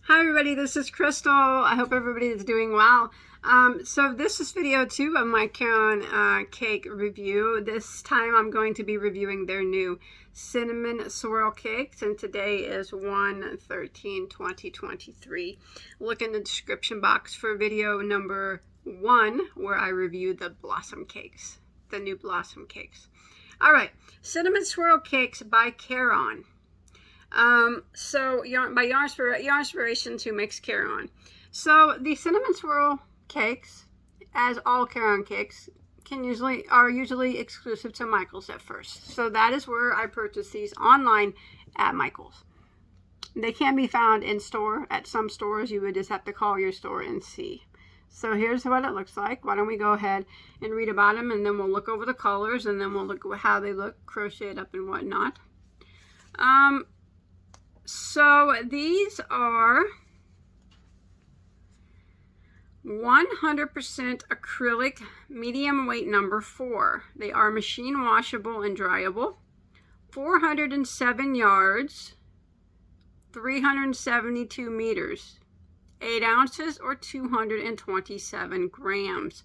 Hi everybody, this is Crystal. I hope everybody is doing well. So this is video 2 of my Caron cake review. This time I'm going to be reviewing their new cinnamon swirl cakes, and today is 1/13/2023. Look in the description box for video number 1 where I review the blossom cakes, the new blossom cakes. All right, cinnamon swirl cakes by Caron. So by Yarnspirations, who makes Caron. So the cinnamon swirl cakes, as all Caron cakes, are usually exclusive to Michael's at first. So that is where I purchase these online at Michael's. They can be found in store. At some stores, you would just have to call your store and see. So here's what it looks like. Why don't we go ahead and read about them, and then we'll look over the colors, and then we'll look at how they look crocheted up and whatnot. So these are 100% acrylic, medium weight number 4. They are machine washable and dryable. 407 yards, 372 meters, 8 ounces or 227 grams.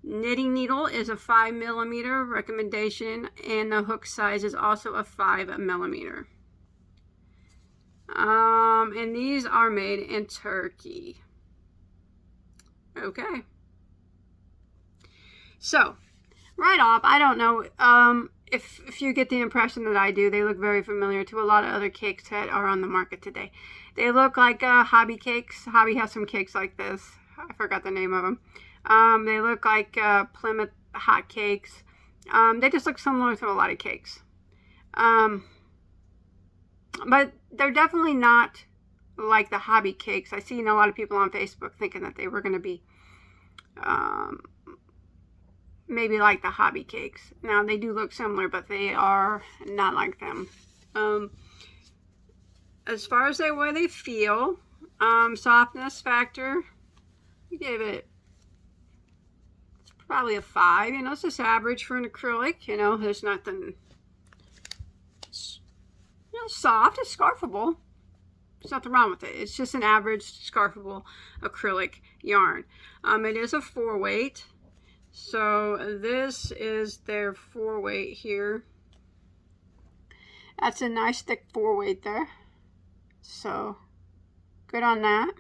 Knitting needle is a 5mm recommendation, and the hook size is also a 5mm. And these are made in Turkey. Okay. So, right off, I don't know if you get the impression that I do. They look very familiar to a lot of other cakes that are on the market today. They look like Hobby cakes. Hobby has some cakes like this. I forgot the name of them. They look like Plymouth hot cakes. They just look similar to a lot of cakes. But they're definitely not like the Hobby cakes. I've seen a lot of people on Facebook thinking that they were going to be maybe like the Hobby cakes. Now, they do look similar, but they are not like them. As far as the way they feel, softness factor, we gave it, it's probably a 5. You know, it's just average for an acrylic. You know, there's nothing, soft. It's scarfable. There's nothing wrong with it. It's just an average scarfable acrylic yarn. It is a 4 weight. So this is their 4 weight here. That's a nice thick 4 weight there. So good on that.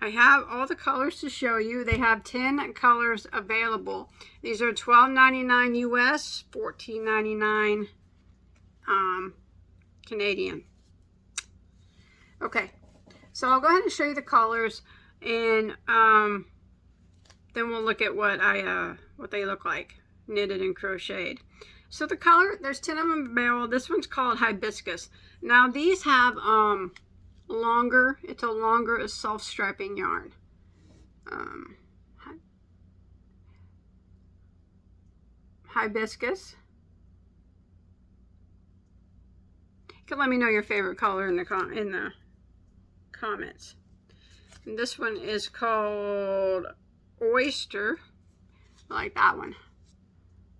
I have all the colors to show you. They have 10 colors available. These are $12.99 US, $14.99 Canadian. Okay, so I'll go ahead and show you the colors, and then we'll look at what they look like knitted and crocheted. So the color, there's 10 of them available. This one's called Hibiscus. Now these have longer, it's a longer self-striping yarn. Hibiscus. You can let me know your favorite color in the comments. And this one is called Oyster. I like that one.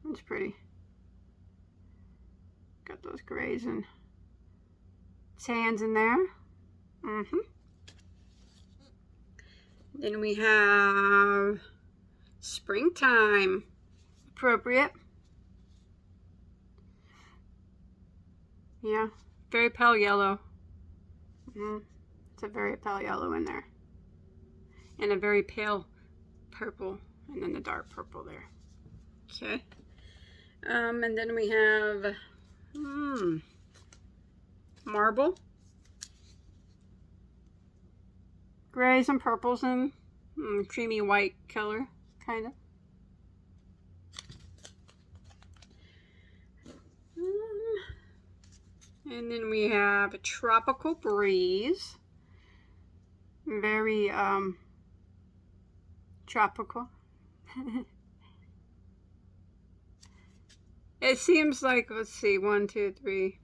That's pretty. Got those grays and tans in there. Then we have Springtime Appropriate. Yeah, very pale yellow. It's a very pale yellow in there. And a very pale purple, and then the dark purple there. Okay. And then we have Marble. Grays and purples and creamy white color, kind of. And then we have a Tropical Breeze. Very tropical. It seems like, let's see, 1, 2, 3.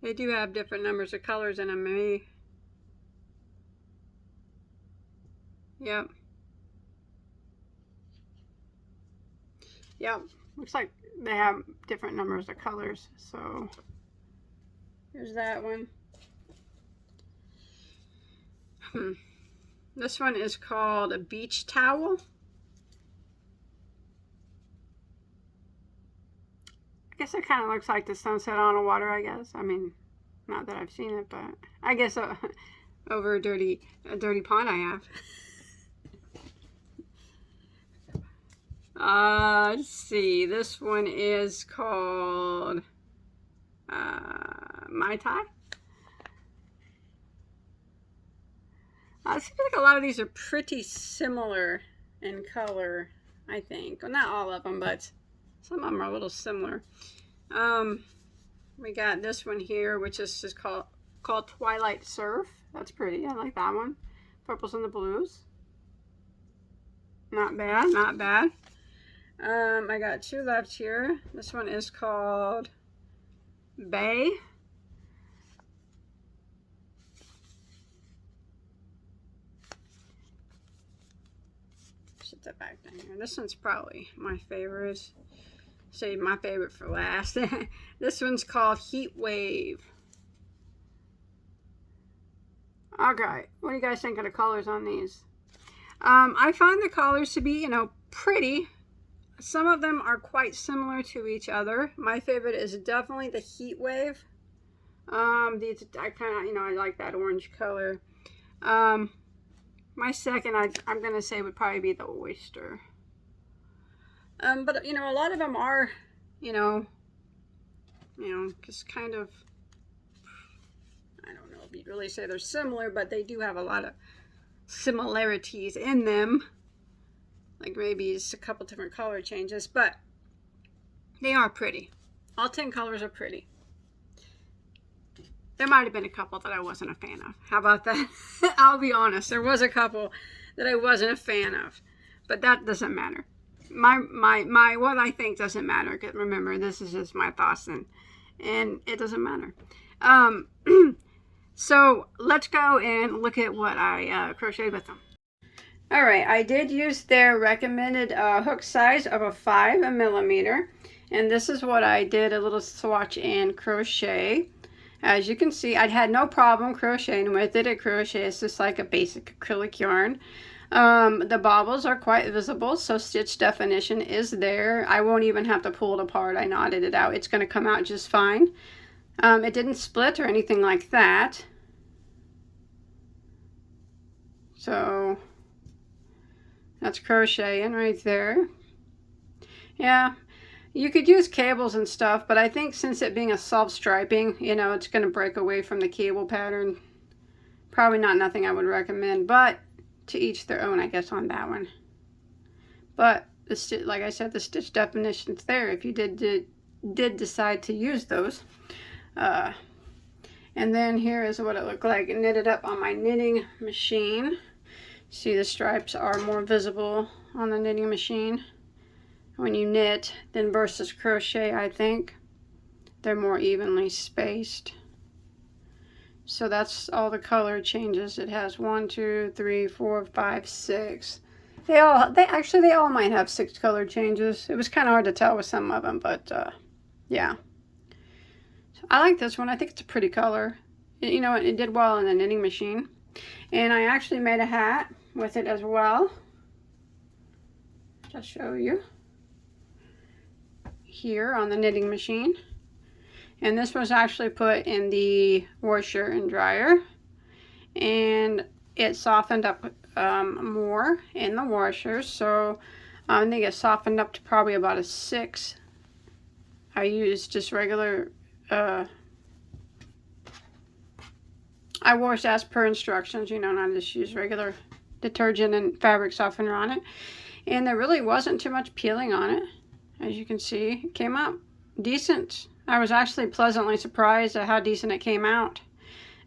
They do have different numbers of colors in them, maybe. Yep. Yep. Looks like they have different numbers of colors. So here's that one. This one is called a beach towel. I guess it kind of looks like the sunset on the water, I guess. I mean, not that I've seen it, but I guess over a dirty pond I have. Let's see. This one is called Mai Tai. It seems like a lot of these are pretty similar in color, I think. Well, not all of them, but some of them are a little similar. We got this one here, which is just called Twilight Surf. That's pretty. I like that one. Purples and the blues. Not bad, not bad. I got two left here. This one is called Bay. Set that back down here. This one's probably my favorite. Save my favorite for last. This one's called Heat Wave. Okay, what do you guys think of the colors on these? I find the colors to be, pretty. Some of them are quite similar to each other. My favorite is definitely the Heat Wave. These, I kind of, I like that orange color. My second, I'm going to say would probably be the Oyster. But, a lot of them are, just kind of, I don't know if you'd really say they're similar, but they do have a lot of similarities in them. Like maybe just a couple different color changes, but they are pretty. All 10 colors are pretty. There might have been a couple that I wasn't a fan of. How about that? I'll be honest. There was a couple that I wasn't a fan of, but that doesn't matter. My what I think doesn't matter, because remember, this is just my thoughts, and it doesn't matter. So let's go and look at what I crocheted with them. All right, I did use their recommended hook size of a 5mm, and this is what I did, a little swatch and crochet. As you can see, I had no problem crocheting with it. It crochets just like a basic acrylic yarn. The bobbles are quite visible, so stitch definition is there. I won't even have to pull it apart. I knotted it out. It's going to come out just fine. It didn't split or anything like that. So that's crocheting right there. Yeah, you could use cables and stuff, but I think since it being a self-striping, it's going to break away from the cable pattern. Probably not nothing I would recommend, but to each their own, I guess, on that one. But like I said, the stitch definition's there if you did decide to use those. And then here is what it looked like knitted up on my knitting machine. See, the stripes are more visible on the knitting machine when you knit than versus crochet. I think they're more evenly spaced. So that's all the color changes. It has 1, 2, 3, 4, 5, 6. They all might have 6 color changes. It was kind of hard to tell with some of them, but yeah. So I like this one. I think it's a pretty color. It did well in the knitting machine. And I actually made a hat with it as well. I'll show you here on the knitting machine. And this was actually put in the washer and dryer, and it softened up more in the washer, so I think it softened up to probably about a 6. I used just regular, I washed as per instructions, not just use regular detergent and fabric softener on it, and there really wasn't too much peeling on it. As you can see, it came out decent. I was actually pleasantly surprised at how decent it came out.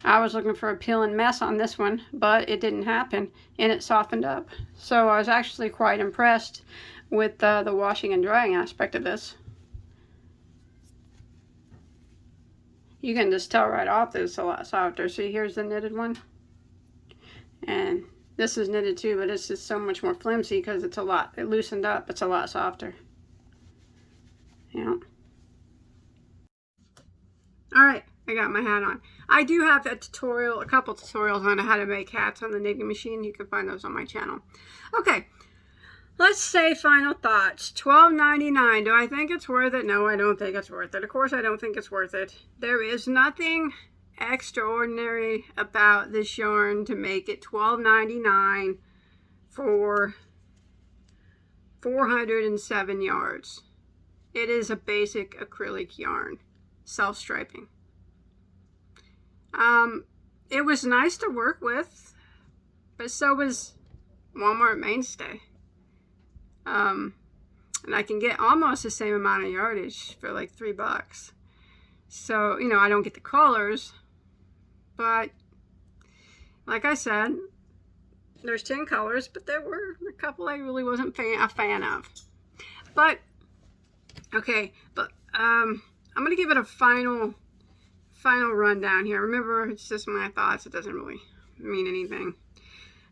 I was looking for a peeling mess on this one, but it didn't happen, and it softened up. So I was actually quite impressed with the washing and drying aspect of this. You can just tell right off that it's a lot softer. See, here's the knitted one. And this is knitted too, but it's just so much more flimsy because it loosened up. It's a lot softer. Yeah. All right, I got my hat on. I do have a tutorial, a couple tutorials on how to make hats on the knitting machine. You can find those on my channel. Okay, let's say final thoughts. $12.99. Do I think it's worth it? No, I don't think it's worth it. Of course, I don't think it's worth it. There is nothing extraordinary about this yarn to make it $12.99 for 407 yards. It is a basic acrylic yarn, self-striping. It was nice to work with, but so was Walmart Mainstay. And I can get almost the same amount of yardage for like $3. So, you know, I don't get the colors, but like I said, there's 10 colors, but there were a couple I really wasn't a fan of. But, okay, but I'm going to give it a final rundown here. Remember, it's just my thoughts. It doesn't really mean anything.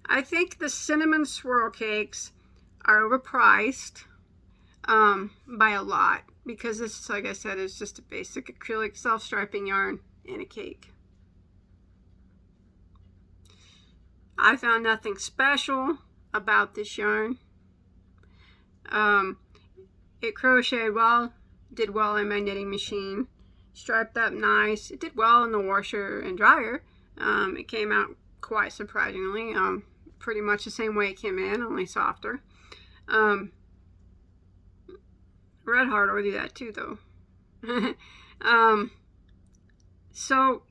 I think the cinnamon swirl cakes are overpriced by a lot, because this, like I said, is just a basic acrylic self-striping yarn in a cake. I found nothing special about this yarn. It crocheted well, did well in my knitting machine, striped up nice. It did well in the washer and dryer. It came out quite surprisingly, pretty much the same way it came in, only softer. Red Heart will do that too, though. So,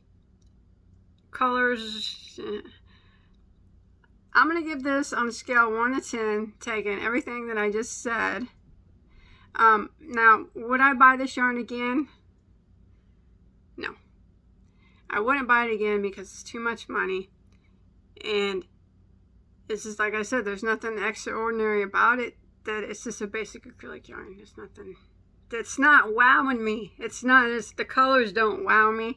colors, I'm going to give this on a scale 1 to 10, taking everything that I just said. Now, would I buy this yarn again? No. I wouldn't buy it again because it's too much money. And it's just like I said, there's nothing extraordinary about it. That it's just a basic acrylic yarn. There's nothing. It's not wowing me. It's not. The colors don't wow me.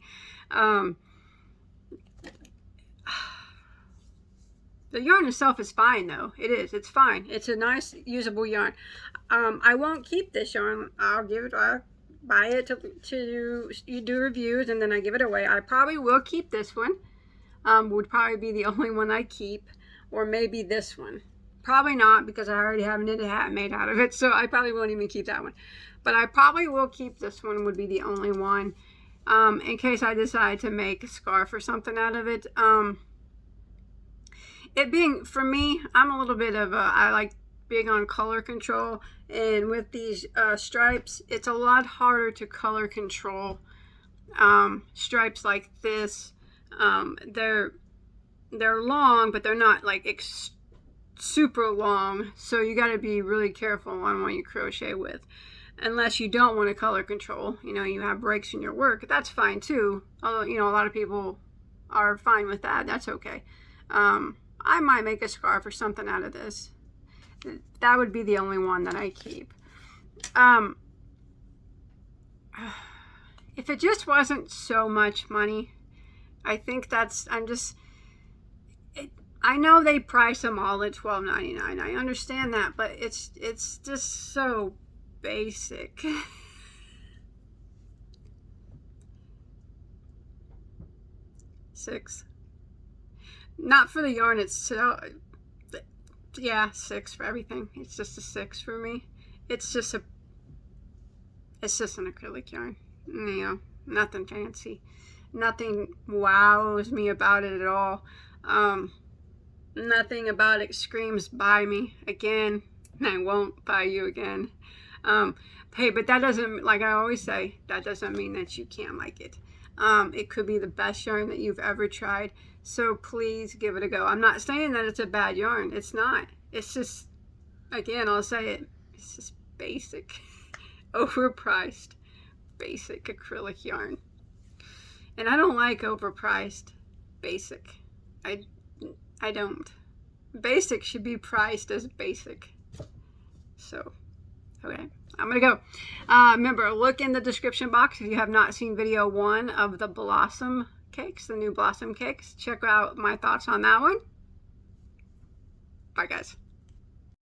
The yarn itself is fine, though. It is. It's fine. It's a nice, usable yarn. I won't keep this yarn. I'll buy it to you do reviews, and then I give it away. I probably will keep this one. Would probably be the only one I keep, or maybe this one. Probably not, because I already have a knitted hat made out of it, so I probably won't even keep that one. But I probably will keep this one, would be the only one, in case I decide to make a scarf or something out of it. It being, for me, I'm a little bit of I like big on color control, and with these stripes, it's a lot harder to color control stripes like this. They're long, but they're not like super long, so you got to be really careful on what you crochet with, unless you don't want to color control. You know, you have breaks in your work, that's fine too, although, you know, a lot of people are fine with that. That's okay. I might make a scarf or something out of this. That would be the only one that I keep. If it just wasn't so much money, I think I know they price them all at $12.99. I understand that, but it's just so basic. $6. Not for the yarn itself. Yeah, $6 for everything. It's just a $6 for me. It's just an acrylic yarn. You know, nothing fancy. Nothing wows me about it at all. Nothing about it screams buy me again. I won't buy you again. Hey, but that doesn't, like I always say, that doesn't mean that you can't like it. It could be the best yarn that you've ever tried. So please give it a go. I'm not saying that it's a bad yarn. It's not. It's just, again, I'll say it. It's just basic, overpriced, basic acrylic yarn. And I don't like overpriced basic. I don't. Basic should be priced as basic. So, okay, I'm gonna go. Remember, look in the description box if you have not seen video 1 of the Blossom Cakes, the new Blossom Cakes. Check out my thoughts on that one. Bye, guys.